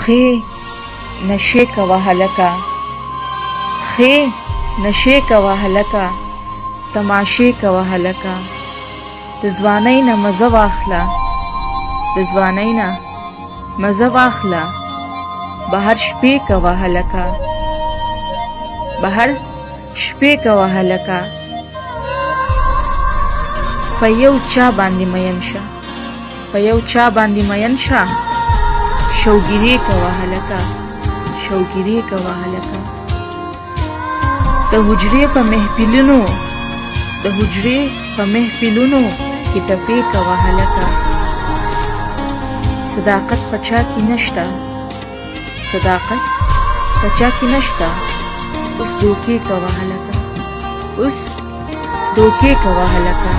خې نشې کوه هلکه، خې نشې کوه هلکه، تماشې کوه هلکه، د ځوانۍ نه مزه واخله، د ځوانۍ نه مزه واخله، بهر شپې کوه هلکه، بهر شپې کوه هلکه، په یو چا باندې مین شه، په یو چا باندې مین شه، شوګیرې کوه هلکه، شوګیرې کوه هلکه، د حجرې په محفلونو، د حجرې په محفلونو کې ټپې کوه هلکه، صداقت په چا کې نشته، صداقت په چا کې نشته، اوس دوکې کوه هلکه، اوس دوکې کوه هلکه،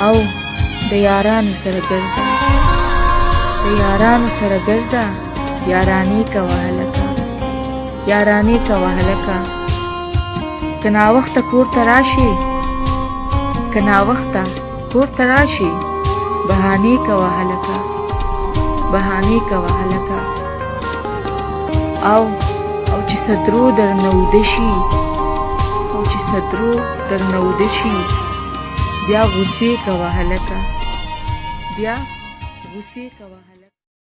او د یارانو سره ګرځه، د یارانو سره ګرځه، یارانې کوه هلکه، یارانې کوه هلکه، که ناوخته کور ته راشي، که ناوخته کور ته راشي، بهانې کوه هلکه، بهانې کوه هلکه، او چې صدرو درنه اوده شي، او چې صدرو درنه اوده شي، بیا غوسې کوه هلکه، بیا غوسې کوه هلکه.